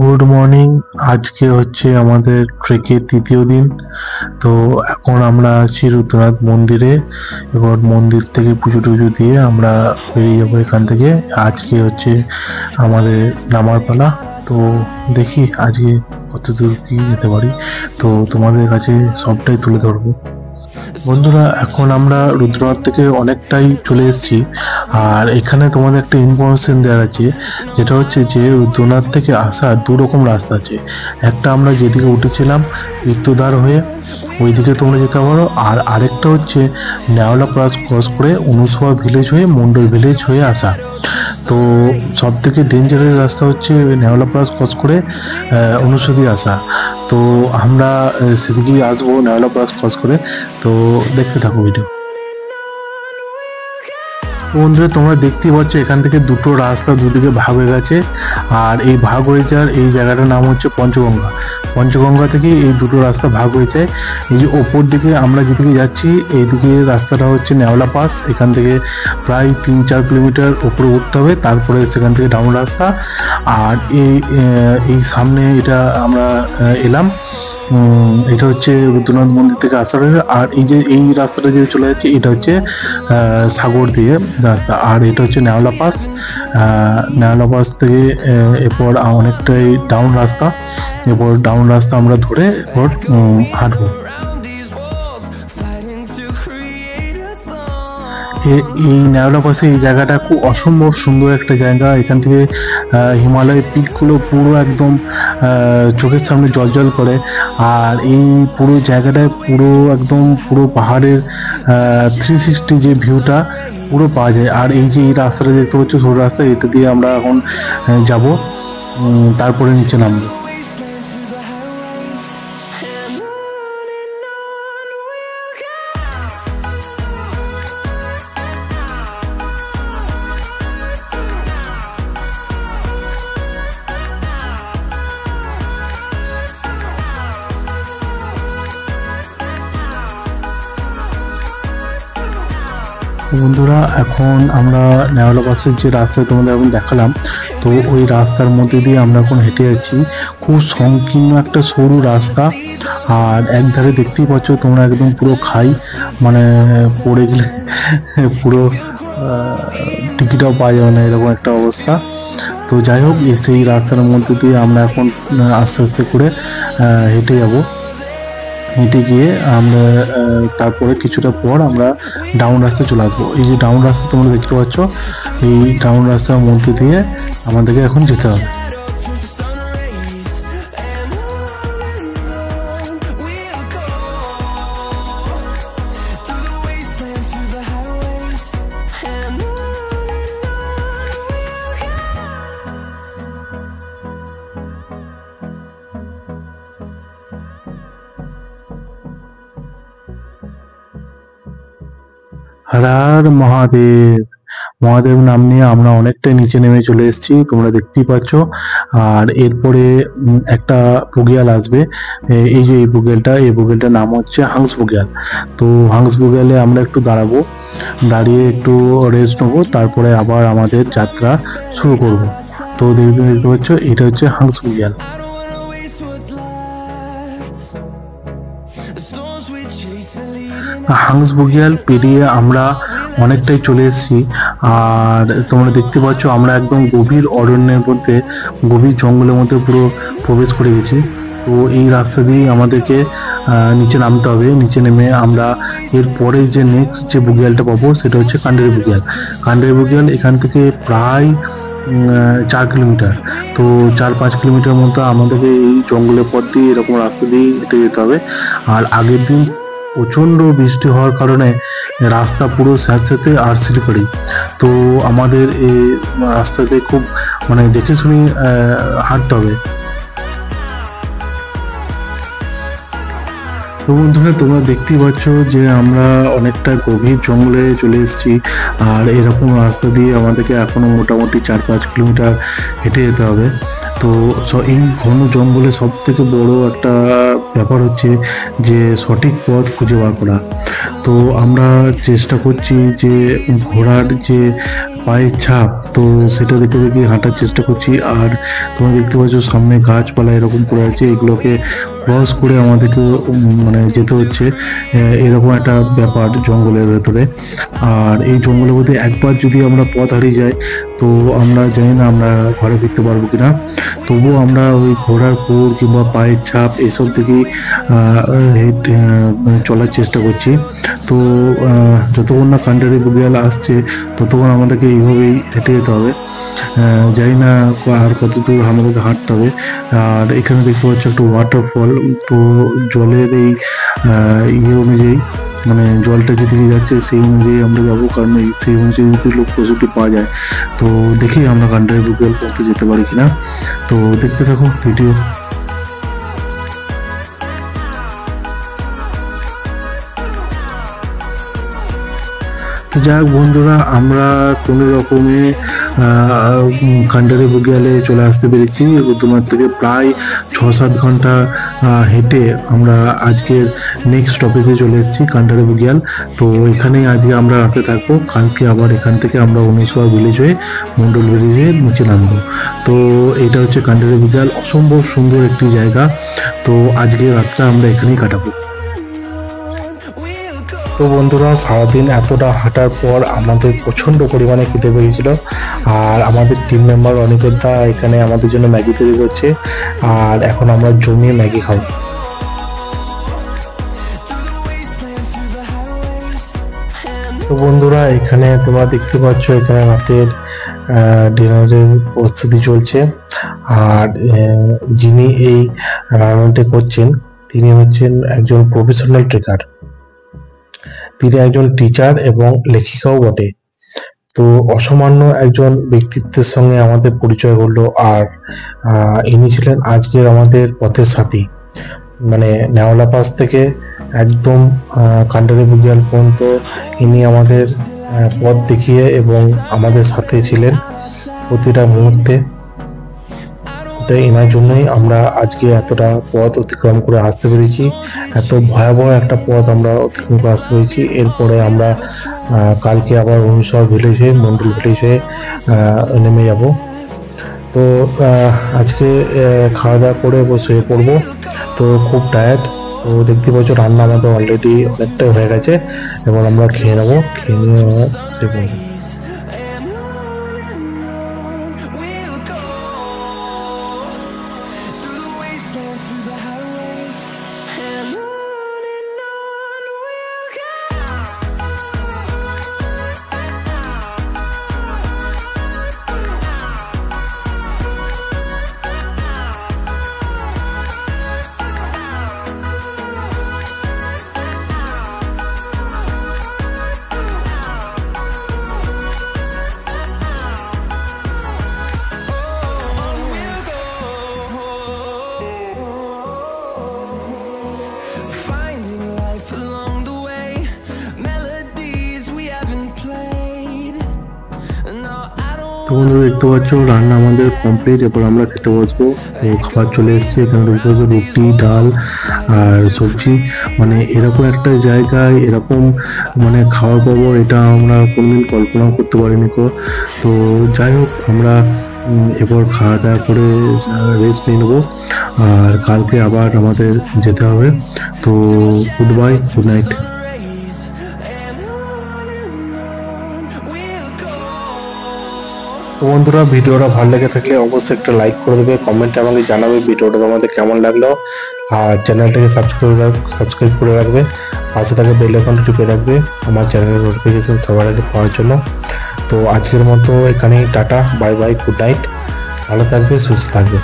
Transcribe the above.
Good morning. আজকে হচ্ছে আমাদের ট্রেকের তৃতীয় দিন। তো এখন আমরা আছি রুদ্রনাথ মন্দিরে। এবার মন্দির থেকে পুজো টুজো দিয়ে আমরা বেরিয়ে যাবো এখান থেকে। আজকে হচ্ছে আমাদের নামার পালা। তো দেখি আজকে কত দূর কি যেতে পারি, তো তোমাদের কাছে সবটাই তুলে ধরবো। বন্ধুরা, এখন আমরা রুদ্রনাথ থেকে অনেকটাই চলে এসেছি। আর এখানে তোমাদের একটা ইনফরমেশন দেওয়ার আছে, যেটা হচ্ছে যে রুদ্রনাথ থেকে আসার দু রকম রাস্তা আছে। একটা আমরা যেদিকে উঠেছিলাম ইত্তদার হয়ে, ওইদিকে তোমরা যেতে পারো। আর আরেকটা হচ্ছে নেওয়ালা ক্রস করে অনুসোয়া ভিলেজ হয়ে মন্ডল ভিলেজ হয়ে আসা। তো সব থেকে ডেঞ্জারাস রাস্তা হচ্ছে নেওয়ালা ক্রস করে অনুসুদি আসা। তো আমরা সেদিকেই আসবো নেওয়ালা ক্রস করে। তো দেখতে থাকো ভিডিও। বন্ধুরা, তোমরা দেখতেই পাচ্ছ এখান থেকে দুটো রাস্তা দুদিকে ভাগ হয়ে গেছে। আর এই ভাগ হয়ে যাওয়ার এই জায়গাটার নাম হচ্ছে পঞ্চগঙ্গা। পঞ্চগঙ্গা থেকে এই দুটো রাস্তা ভাগ হয়ে যায়। এই যে ওপর দিকে আমরা যেদিকে যাচ্ছি এইদিকে রাস্তাটা হচ্ছে নেওয়ালা পাস। এখান থেকে প্রায় 3-4 কিলোমিটার উপরে উঠতে হবে, তারপরে সেখান থেকে ডাউন রাস্তা। আর এই সামনে এটা আমরা এলাম, এটা হচ্ছে রুদ্রনাথ মন্দির থেকে আসার। আর এই যে এই রাস্তাটা যে চলে যাচ্ছে এটা হচ্ছে সাগর দিয়ে রাস্তা। আর এটা হচ্ছে নেওয়ালা পাস। নেওয়ালা পাস থেকে এরপর অনেকটাই ডাউন রাস্তা। এরপর ডাউন রাস্তা আমরা ধরে এরপর হাঁটবো। এই নেওয়ালা পাশে এই জায়গাটা খুব অসম্ভব সুন্দর একটা জায়গা। এখান থেকে হিমালয়ের পিকগুলো পুরো একদম চোখের সামনে জল করে। আর এই পুরো জায়গাটায় পুরো পাহাড়ের 360 যে ভিউটা পুরো পাওয়া যায়। আর এই যে এই রাস্তাটা দেখতে পাচ্ছ সরু রাস্তা, এটা দিয়ে আমরা এখন যাব, তারপরে নিচে নামবো। বন্ধুরা, এখন আমরা নেওয়ালা পাসের যে রাস্তায় তোমাদের এখন দেখালাম, তো ওই রাস্তার মধ্যে দিয়ে আমরা এখন হেঁটে যাচ্ছি। খুব সংকীর্ণ একটা সরু রাস্তা। আর একধারে দেখতেই পাচ্ছ তোমরা একদম পুরো খাই, মানে পড়ে গেলে পুরো টিকিটও পাওয়া যাবে না, এরকম একটা অবস্থা। তো যাই হোক, সেই রাস্তার মধ্যে দিয়ে আমরা এখন আস্তে আস্তে করে হেঁটে যাবো। হেঁটে গিয়ে আমরা তারপরে কিছুটা পর আমরা ডাউন রাস্তায় চলে আসবো। এই যে ডাউন রাস্তা তোমরা দেখতে পাচ্ছ, এই ডাউন রাস্তার মধ্যে দিয়ে আমাদেরকে এখন যেতে হবে। হর হর মহাদেব। মহাদেব নাম নিয়ে আমরা অনেকটাই নিচে নেমে চলে এসেছি, তোমরা দেখতেই পাচ্ছ। আর এরপরে একটা বুগিয়াল আসবে। এই যে এই বুগিয়ালটার নাম হচ্ছে হাংস বুগিয়াল। তো হাংস বুগিয়ালে আমরা একটু দাঁড়াবো, দাঁড়িয়ে একটু রেস্ট নেবো, তারপরে আবার আমাদের যাত্রা শুরু করব। তো দেখতে পাচ্ছ এটা হচ্ছে হাংস বুগিয়াল। হাংস বুগিয়াল পেরিয়ে আমরা অনেকটাই চলে এসেছি। আর তোমরা দেখতে পাচ্ছ আমরা একদম গভীর অরণ্যের মধ্যে, গভীর জঙ্গলের মধ্যে পুরো প্রবেশ করে গেছি। তো এই রাস্তা দিয়েই আমাদেরকে নিচে নামতে হবে। নিচে নেমে আমরা এরপরে যে নেক্সট যে বুগিয়ালটা পাবো সেটা হচ্ছে কান্ডারি বুগিয়াল। কান্ডারি বুগিয়াল এখান থেকে প্রায় 4 কিলোমিটার। তো 4-5 কিলোমিটার মতো আমাদেরকে এই জঙ্গলের পথ দিয়ে এরকম রাস্তা দিয়ে হেঁটে যেতে হবে। আর আগের দিন প্রচণ্ড বৃষ্টি হওয়ার কারণে রাস্তা পুরো স্যাঁতস্যাঁতে আর স্লিপারি। তো আমাদের এই রাস্তাতে খুব মানে দেখে শুনে হাঁটতে হবে। তো বন্ধুরা, তোমরা দেখতেই পাচ্ছ যে আমরা অনেকটা গভীর জঙ্গলে চলে এসেছি। আর এরকম রাস্তা দিয়ে আমাদেরকে এখনো মোটামুটি 4-5 কিলোমিটার হেঁটে যেতে হবে। তো এই ঘন জঙ্গলে সব থেকে বড় একটা ব্যাপার হচ্ছে যে সঠিক পথ খুঁজে বার করা। তো আমরা চেষ্টা করছি যে ঘোড়ার যে পায়ের ছাপ, তো সেটা দেখে দেখে হাঁটার চেষ্টা করছি। আর তোমরা দেখতে পাচ্ছ সামনে গাছপালা এরকম পড়ে আছে, এগুলোকে ক্রস করে আমাদেরকে মানে যেতে হচ্ছে, এরকম একটা ব্যাপার জঙ্গলের ভেতরে। আর এই জঙ্গলের মধ্যে একবার যদি আমরা পথ হারিয়ে যাই তো আমরা জানি না আমরা ঘরে ফিরতে পারবো কিনা। তবুও আমরা ওই ঘোড়ার খুর কিংবা পায়ের ছাপ এসব থেকেই চলার চেষ্টা করছি। তো যতক্ষণ না কান্ডারি বুড়িয়াল আসছে ততক্ষণ আমাদেরকে এইভাবেই হেঁটে যেতে হবে। জানি না আর কত দূর আমাদেরকে হাঁটতে হবে। আর এখানে দেখতে পাচ্ছি একটা ওয়াটারফল, তো জলের এই ইয়ে অনুযায়ী মানে জলটা যেদিকে যাচ্ছে সেই অনুযায়ী আমরা যাবো, কারণ সেই অনুযায়ী যদি লোক প্রস্তুতি পাওয়া যায় তো দেখি আমরা কান্ডারি বুড়িয়াল পড়তে যেতে পারি কিনা। তো দেখতে থাকো ভিডিও। তো যাই হোক বন্ধুরা, আমরা কোনো রকমে কান্ডারি বুড়িয়ালে চলে আসতে পেরেছি। তোমার থেকে প্রায় 6-7 ঘন্টা হেঁটে আমরা আজকের নেক্সট স্টপেজে চলে এসেছি কান্ডারি বুড়িয়াল। তো এখানেই আজকে আমরা রাতে থাকবো, কালকে আবার এখান থেকে আমরা অনুসোয়া ভিলেজ হয়ে মন্ডল ভিলেজ হয়ে নিচে নামবো। তো এটা হচ্ছে কান্ডারি বুড়িয়াল, অসম্ভব সুন্দর একটি জায়গা। তো আজকে রাতটা আমরা এখানেই কাটাবো। তো বন্ধুরা, সারাদিন এতটা হাঁটার পর আমাদের প্রচণ্ড পরিমাণে খিদে পেয়েছিল। আর আমাদের টিম মেম্বার অনিকেত দা এখানে আমাদের জন্য ম্যাগি তৈরি করছে, আর এখন আমরা জমিয়ে ম্যাগি খাবো। তো বন্ধুরা, এখানে তোমরা দেখতে পাচ্ছ এখানে রাতের ডিনারের প্রস্তুতি চলছে। আর যিনি এই রান্নাটি করছেন তিনি হচ্ছেন একজন প্রফেশনাল ট্রেকার, তিনি একজন টিচার এবং লেখিকাও বটে। তো অসামান্য একজন ব্যক্তিত্বের সঙ্গে আমাদের পরিচয় হলো। আর ইনি ছিলেন আজকের আমাদের পথের সাথী, মানে নেওয়ালা পাস থেকে একদম কান্ডারি বুড়িয়াল পর্যন্ত ইনি আমাদের পথ দেখিয়ে এবং আমাদের সাথে ছিলেন প্রতিটা মুহূর্তে। তাই এনার জন্যই আমরা আজকে এতটা পথ অতিক্রম করে আসতে পেরেছি, এত ভয়াবহ একটা পথ আমরা অতিক্রম করে আসতে পেরেছি। এরপরে আমরা কালকে আবার অনুসর ভিলেজ হয়ে মন্ডল ভিলেজ হয়ে নেমে যাব। তো আজকে খাওয়া দাওয়া করে শুয়ে পড়বো, তো খুব টায়ার্ড। তো দেখতে পাচ্ছ রান্না আমাদের অলরেডি অনেকটাই হয়ে গেছে, এবার আমরা খেয়ে নেবো, খেয়ে নিয়ে শুয়ে পড়বো। তো বন্ধুরা দেখতে পাচ্ছ রান্না আমাদের কমপ্লিট, এরপর আমরা খেতে বসবো। তো খাবার চলে এসছে, এখানে দেখতে পাচ্ছ রুটি, ডাল আর সবজি। মানে এরকম একটা জায়গায় এরকম মানে খাওয়া পাবো এটা আমরা কোনোদিন কল্পনাও করতে পারিনি। তো যাই হোক, আমরা এরপর খাওয়া দাওয়া করে রেস্ট নিয়ে নেবো, আর কালকে আবার আমাদের যেতে হবে। তো গুড বাই, গুড নাইট। তো বন্ধুরা, ভিডিওটা ভালো লেগে থাকলে অবশ্যই একটা লাইক করে দেবে, কমেন্টে আমাকে জানাবে ভিডিওটা তোমাদের কেমন লাগলো। আর চ্যানেলটাকে সাবস্ক্রাইব করে রাখবে, পাশে থাকা বেল আইকনটা টিপে রাখবে আমার চ্যানেলের নোটিফিকেশন সবার আগে পাওয়ার জন্য। তো আজকের মতো এখানেই tata, bye bye, good night, ভালো থাকবে, সুস্থ থাকবে।